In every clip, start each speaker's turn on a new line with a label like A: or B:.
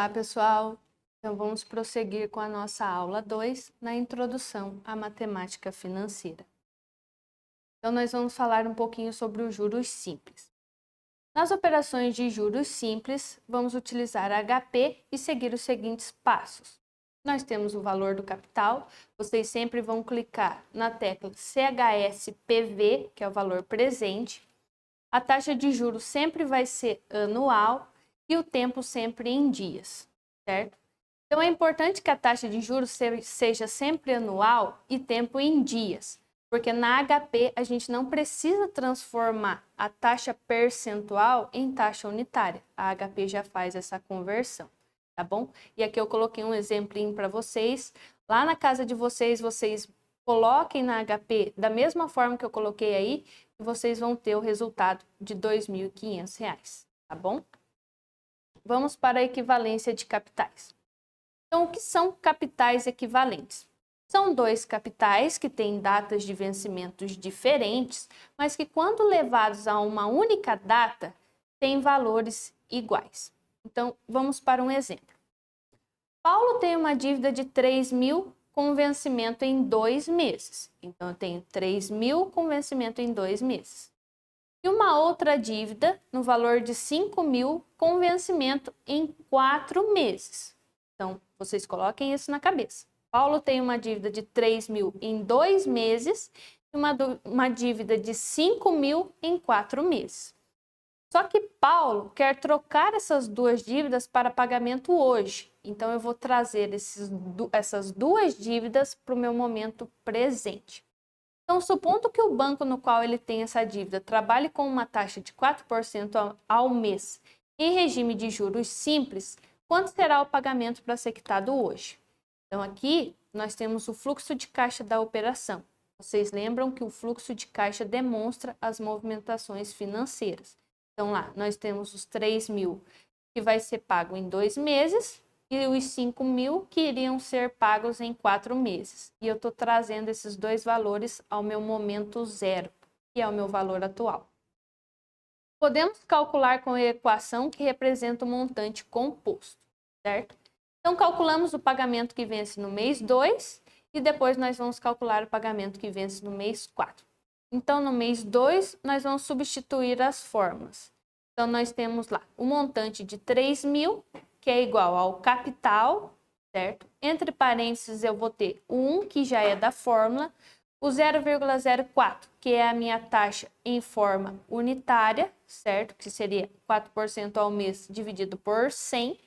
A: Olá, pessoal! Então, vamos prosseguir com a nossa aula 2 na introdução à matemática financeira. Então, nós vamos falar um pouquinho sobre os juros simples. Nas operações de juros simples, vamos utilizar HP e seguir os seguintes passos. Nós temos o valor do capital, vocês sempre vão clicar na tecla CHSPV, que é o valor presente. A taxa de juros sempre vai ser anual e o tempo sempre em dias, certo? Então, é importante que a taxa de juros seja sempre anual e tempo em dias, porque na HP a gente não precisa transformar a taxa percentual em taxa unitária. A HP já faz essa conversão, tá bom? E aqui eu coloquei um exemplinho para vocês. Lá na casa de vocês, vocês coloquem na HP da mesma forma que eu coloquei aí, e vocês vão ter o resultado de R$ 2.500, tá bom? Vamos para a equivalência de capitais. Então, o que são capitais equivalentes? São dois capitais que têm datas de vencimentos diferentes, mas que, quando levados a uma única data, têm valores iguais. Então, vamos para um exemplo. Paulo tem uma dívida de 3.000 com vencimento em 2 meses. Então, eu tenho 3.000 com vencimento em 2 meses. E uma outra dívida no valor de 5.000 com vencimento em 4 meses. Então, vocês coloquem isso na cabeça. Paulo tem uma dívida de 3.000 em 2 meses e uma dívida de 5.000 em 4 meses. Só que Paulo quer trocar essas duas dívidas para pagamento hoje. Então, eu vou trazer essas duas dívidas para o meu momento presente. Então, supondo que o banco no qual ele tem essa dívida trabalhe com uma taxa de 4% ao mês em regime de juros simples, quanto será o pagamento para ser quitado hoje? Então, aqui nós temos o fluxo de caixa da operação. Vocês lembram que o fluxo de caixa demonstra as movimentações financeiras. Então, lá nós temos os 3.000 que vai ser pago em 2 meses, e os 5.000 que iriam ser pagos em 4 meses. E eu estou trazendo esses dois valores ao meu momento zero, que é o meu valor atual. Podemos calcular com a equação que representa o montante composto, certo? Então, calculamos o pagamento que vence no mês 2 e depois nós vamos calcular o pagamento que vence no mês 4. Então, no mês 2, nós vamos substituir as fórmulas. Então, nós temos lá o montante de 3.000, que é igual ao capital, certo? Entre parênteses, eu vou ter o 1, que já é da fórmula, o 0,04, que é a minha taxa em forma unitária, certo? Que seria 4% ao mês dividido por 100,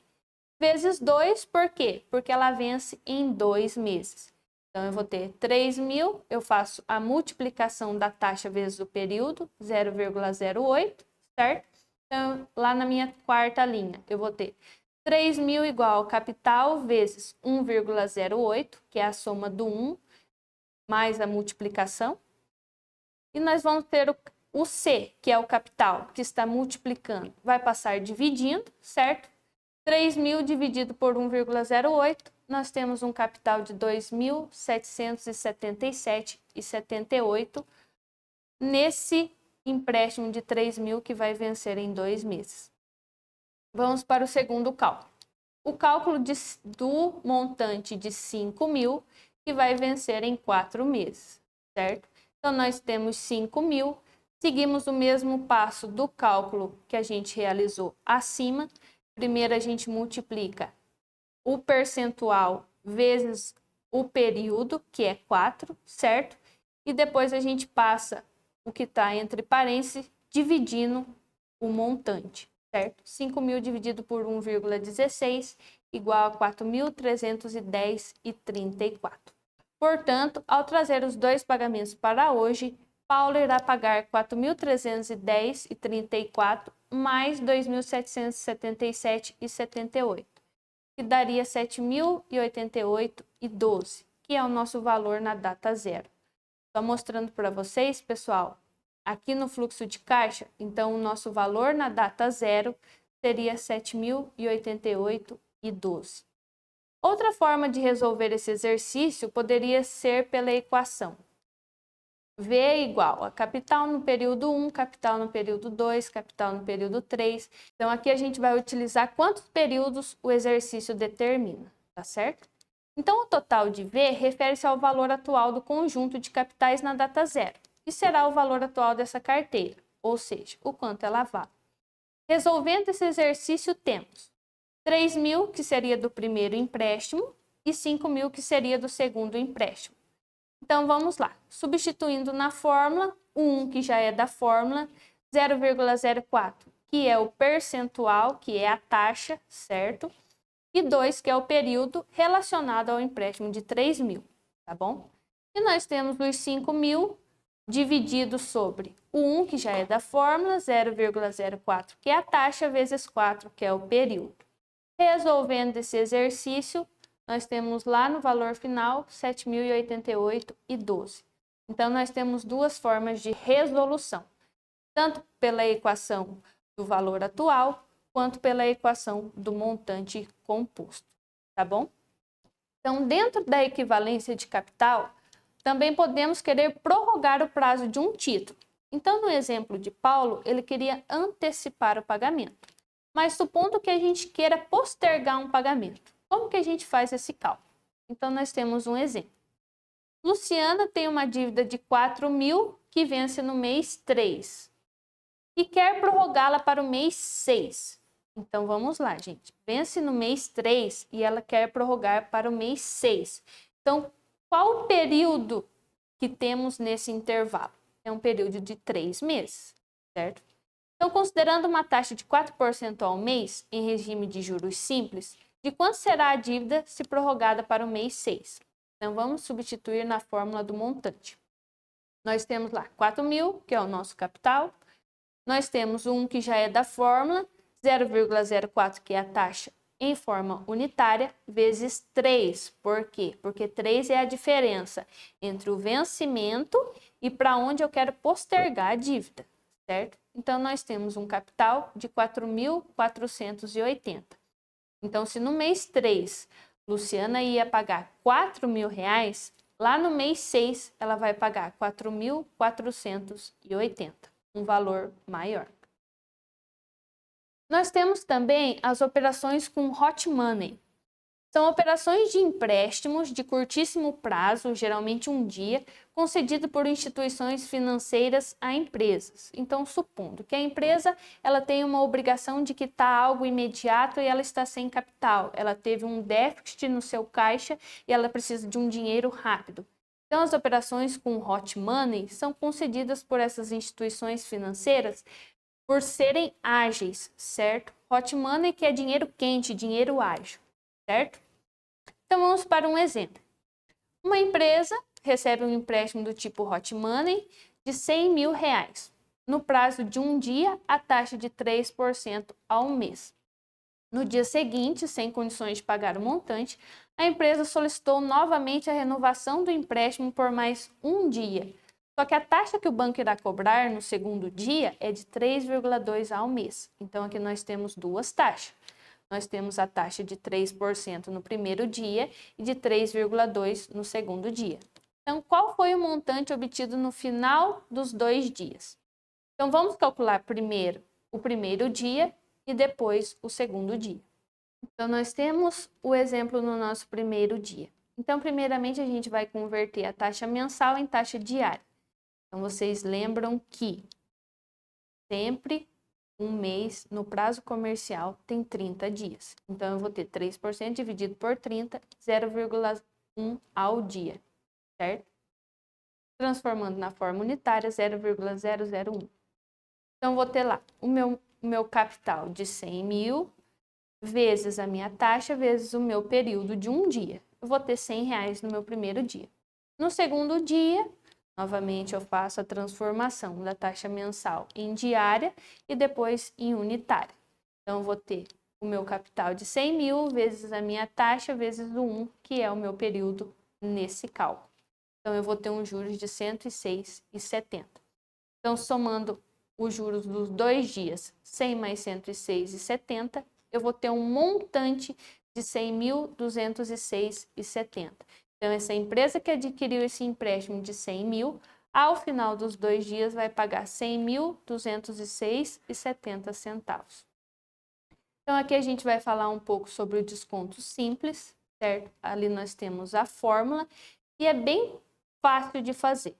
A: vezes 2, por quê? Porque ela vence em 2 meses. Então, eu vou ter 3.000, eu faço a multiplicação da taxa vezes o período, 0,08, certo? Então, lá na minha quarta linha, eu vou ter 3.000 igual ao capital vezes 1,08, que é a soma do 1 mais a multiplicação. E nós vamos ter o C, que é o capital, que está multiplicando. Vai passar dividindo, certo? 3.000 dividido por 1,08, nós temos um capital de 2.777,78 nesse empréstimo de 3.000 que vai vencer em 2 meses. Vamos para o segundo cálculo. O cálculo do montante de 5.000 que vai vencer em 4 meses, certo? Então, nós temos 5.000, seguimos o mesmo passo do cálculo que a gente realizou acima. Primeiro, a gente multiplica o percentual vezes o período, que é 4, certo? E depois a gente passa o que está entre parênteses, dividindo o montante, certo? 5.000 dividido por 1,16 igual a 4.310,34. Portanto, ao trazer os dois pagamentos para hoje, Paulo irá pagar 4.310,34 mais 2.777,78, que daria 7.088,12, que é o nosso valor na data zero. Estou mostrando para vocês, pessoal, aqui no fluxo de caixa, então o nosso valor na data zero seria 7.088,12. Outra forma de resolver esse exercício poderia ser pela equação V é igual a capital no período 1, capital no período 2, capital no período 3. Então, aqui a gente vai utilizar quantos períodos o exercício determina, tá certo? Então, o total de V refere-se ao valor atual do conjunto de capitais na data zero, que será o valor atual dessa carteira, ou seja, o quanto ela vale. Resolvendo esse exercício, temos 3.000, que seria do primeiro empréstimo, e 5.000, que seria do segundo empréstimo. Então, vamos lá. Substituindo na fórmula, o 1, que já é da fórmula, 0,04, que é o percentual, que é a taxa, certo? E 2, que é o período relacionado ao empréstimo de 3.000, tá bom? E nós temos os 5.000 dividido sobre o 1, que já é da fórmula, 0,04, que é a taxa, vezes 4, que é o período. Resolvendo esse exercício, nós temos lá no valor final 7.088,12. Então, nós temos duas formas de resolução, tanto pela equação do valor atual, quanto pela equação do montante composto, tá bom? Então, dentro da equivalência de capital, também podemos querer prorrogar o prazo de um título. Então, no exemplo de Paulo, ele queria antecipar o pagamento. Mas supondo que a gente queira postergar um pagamento, como que a gente faz esse cálculo? Então, nós temos um exemplo. Luciana tem uma dívida de 4.000 que vence no mês 3 e quer prorrogá-la para o mês 6. Então, vamos lá, gente. Vence no mês 3 e ela quer prorrogar para o mês 6. Então, qual o período que temos nesse intervalo? É um período de 3 meses, certo? Então, considerando uma taxa de 4% ao mês, em regime de juros simples, de quanto será a dívida se prorrogada para o mês 6? Então, vamos substituir na fórmula do montante. Nós temos lá 4.000, que é o nosso capital. Nós temos um que já é da fórmula, 0,04, que é a taxa em forma unitária, vezes 3. Por quê? Porque 3 é a diferença entre o vencimento e para onde eu quero postergar a dívida, certo? Então, nós temos um capital de 4.480. Então, se no mês 3, Luciana ia pagar R$4.000, lá no mês 6, ela vai pagar 4.480, um valor maior. Nós temos também as operações com hot money. São operações de empréstimos de curtíssimo prazo, geralmente um dia, concedido por instituições financeiras a empresas. Então, supondo que a empresa ela tem uma obrigação de quitar algo imediato e ela está sem capital, ela teve um déficit no seu caixa e ela precisa de um dinheiro rápido. Então, as operações com hot money são concedidas por essas instituições financeiras por serem ágeis, certo? Hot money que é dinheiro quente, dinheiro ágil, certo? Então, vamos para um exemplo. Uma empresa recebe um empréstimo do tipo hot money de R$100.000. No prazo de um dia, a taxa de 3% ao mês. No dia seguinte, sem condições de pagar o montante, a empresa solicitou novamente a renovação do empréstimo por mais um dia. Só que a taxa que o banco irá cobrar no segundo dia é de 3,2% ao mês. Então, aqui nós temos duas taxas. Nós temos a taxa de 3% no primeiro dia e de 3,2% no segundo dia. Então, qual foi o montante obtido no final dos 2 dias? Então, vamos calcular primeiro o primeiro dia e depois o segundo dia. Então, nós temos o exemplo no nosso primeiro dia. Então, primeiramente, a gente vai converter a taxa mensal em taxa diária. Então, vocês lembram que sempre um mês no prazo comercial tem 30 dias. Então, eu vou ter 3% dividido por 30, 0,1 ao dia, certo? Transformando na forma unitária, 0,001. Então, eu vou ter lá o meu capital de 100.000 vezes a minha taxa vezes o meu período de um dia. Eu vou ter R$100 no meu primeiro dia. No segundo dia, novamente eu faço a transformação da taxa mensal em diária e depois em unitária. Então, eu vou ter o meu capital de 100.000 vezes a minha taxa vezes o 1, que é o meu período nesse cálculo. Então, eu vou ter um juros de 106,70. Então, somando os juros dos 2 dias, 100 mais 106,70, eu vou ter um montante de 100.206,70. Então, essa empresa que adquiriu esse empréstimo de 100.000, Ao final dos 2 dias, vai pagar R$ 100.206,70. Então, aqui a gente vai falar um pouco sobre o desconto simples, certo? Ali nós temos a fórmula e é bem fácil de fazer.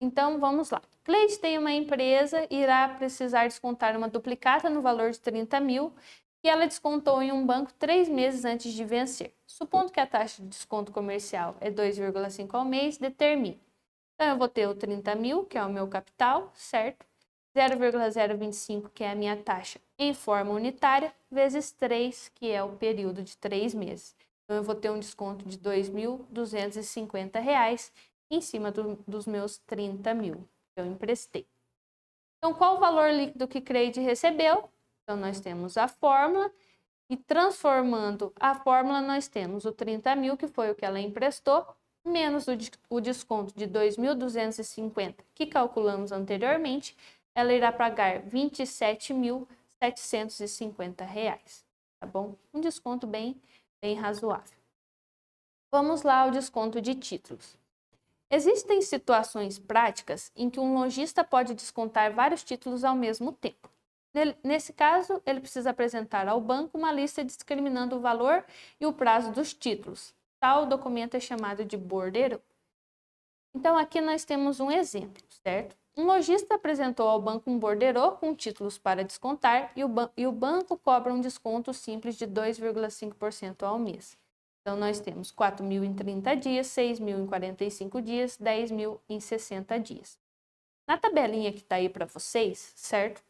A: Então, vamos lá. Cleide tem uma empresa e irá precisar descontar uma duplicata no valor de 30 mil que ela descontou em um banco 3 meses antes de vencer. Supondo que a taxa de desconto comercial é 2,5 ao mês, determine. Então, eu vou ter o 30 mil, que é o meu capital, certo? 0,025, que é a minha taxa em forma unitária, vezes 3, que é o período de 3 meses. Então, eu vou ter um desconto de R$ 2.250 em cima dos meus 30 mil que eu emprestei. Então, qual o valor líquido que Cleide recebeu? Então, nós temos a fórmula e transformando a fórmula, nós temos o 30 mil, que foi o que ela emprestou, menos o desconto de 2.250, que calculamos anteriormente, ela irá pagar R$ 27.750, tá bom? Um desconto bem razoável. Vamos lá ao desconto de títulos. Existem situações práticas em que um lojista pode descontar vários títulos ao mesmo tempo. Nesse caso, ele precisa apresentar ao banco uma lista discriminando o valor e o prazo dos títulos. Tal documento é chamado de bordereau. Então, aqui nós temos um exemplo, certo? Um lojista apresentou ao banco um bordereau com títulos para descontar e o banco cobra um desconto simples de 2,5% ao mês. Então, nós temos 4 mil em 30 dias, 6 mil em 45 dias, 10 mil em 60 dias. Na tabelinha que está aí para vocês, certo?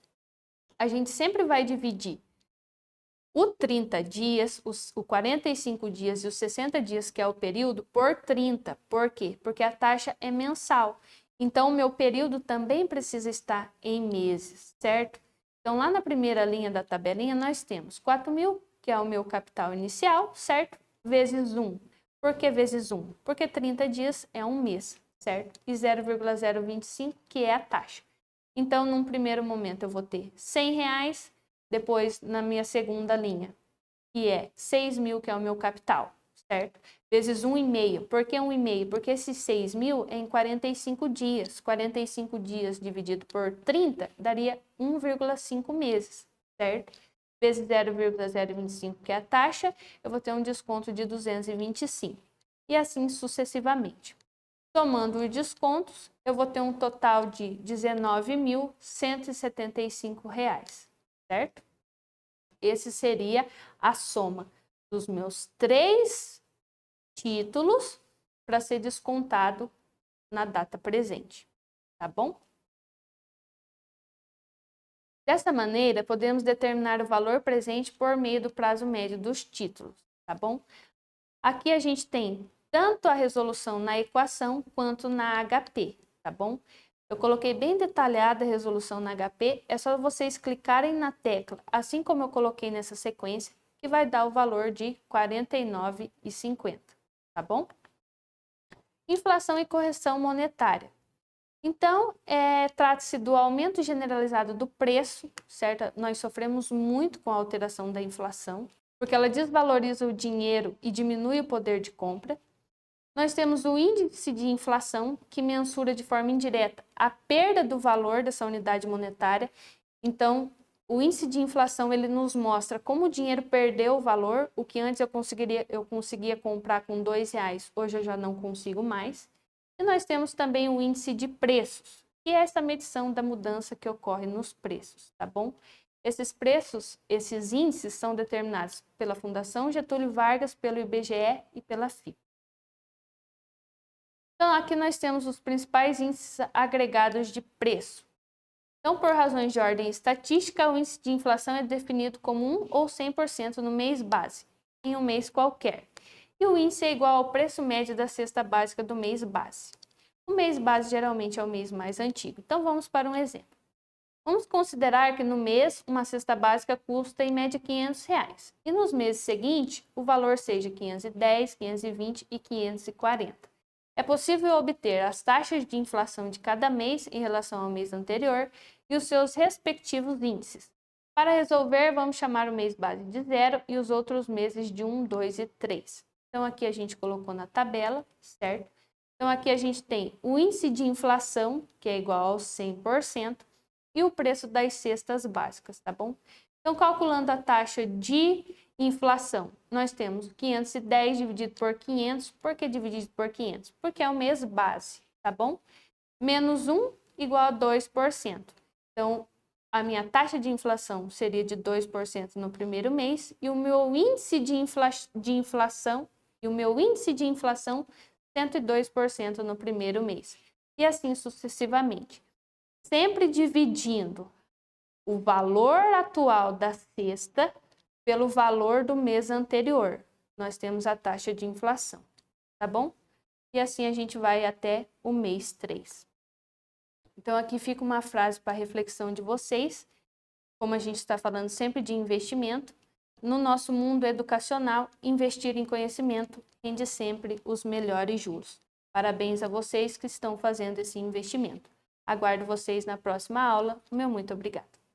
A: A gente sempre vai dividir o 30 dias, o 45 dias e os 60 dias, que é o período, por 30. Por quê? Porque a taxa é mensal. Então, o meu período também precisa estar em meses, certo? Então, lá na primeira linha da tabelinha, nós temos 4 mil, que é o meu capital inicial, certo? Vezes 1. Por que vezes 1? Porque 30 dias é um mês, certo? E 0,025, que é a taxa. Então, num primeiro momento, eu vou ter R$ 100, depois, na minha segunda linha, que é 6 mil, que é o meu capital, certo? Vezes 1,5. Por que 1,5? Porque esses 6 mil é em 45 dias. 45 dias dividido por 30 daria 1,5 meses, certo? Vezes 0,025, que é a taxa, eu vou ter um desconto de 225. E assim sucessivamente. Somando os descontos, eu vou ter um total de R$ 19.175, certo? Esse seria a soma dos meus 3 títulos para ser descontado na data presente, tá bom? Dessa maneira, podemos determinar o valor presente por meio do prazo médio dos títulos, tá bom? Aqui a gente tem tanto a resolução na equação quanto na HP, tá bom? Eu coloquei bem detalhada a resolução na HP, é só vocês clicarem na tecla, assim como eu coloquei nessa sequência, que vai dar o valor de R$ 49,50, tá bom? Inflação e correção monetária. Então, trata-se do aumento generalizado do preço, certo? Nós sofremos muito com a alteração da inflação, porque ela desvaloriza o dinheiro e diminui o poder de compra. Nós temos o índice de inflação, que mensura de forma indireta a perda do valor dessa unidade monetária. Então, o índice de inflação ele nos mostra como o dinheiro perdeu o valor, o que antes eu conseguia comprar com R$2, hoje eu já não consigo mais. E nós temos também o índice de preços, que é essa medição da mudança que ocorre nos preços, tá bom? Esses preços, esses índices são determinados pela Fundação Getúlio Vargas, pelo IBGE e pela FIPE. Então, aqui nós temos os principais índices agregados de preço. Então, por razões de ordem estatística, o índice de inflação é definido como 1 ou 100% no mês base, em um mês qualquer. E o índice é igual ao preço médio da cesta básica do mês base. O mês base geralmente é o mês mais antigo. Então, vamos para um exemplo. Vamos considerar que no mês uma cesta básica custa em média R$500 e nos meses seguintes o valor seja 510, 520 e 540. É possível obter as taxas de inflação de cada mês em relação ao mês anterior e os seus respectivos índices. Para resolver, vamos chamar o mês base de 0 e os outros meses de 1, 2 e 3. Então, aqui a gente colocou na tabela, certo? Então, aqui a gente tem o índice de inflação, que é igual ao 100%, e o preço das cestas básicas, tá bom? Então, calculando a taxa de inflação, nós temos 510 dividido por 500. Por que dividido por 500? Porque é o mês base, tá bom? Menos 1 igual a 2%. Então, a minha taxa de inflação seria de 2% no primeiro mês e o meu índice de inflação 102% no primeiro mês. E assim sucessivamente. Sempre dividindo o valor atual da cesta pelo valor do mês anterior. Nós temos a taxa de inflação, tá bom? E assim a gente vai até o mês 3. Então, aqui fica uma frase para reflexão de vocês. Como a gente está falando sempre de investimento, no nosso mundo educacional, investir em conhecimento rende sempre os melhores juros. Parabéns a vocês que estão fazendo esse investimento. Aguardo vocês na próxima aula. Meu muito obrigada.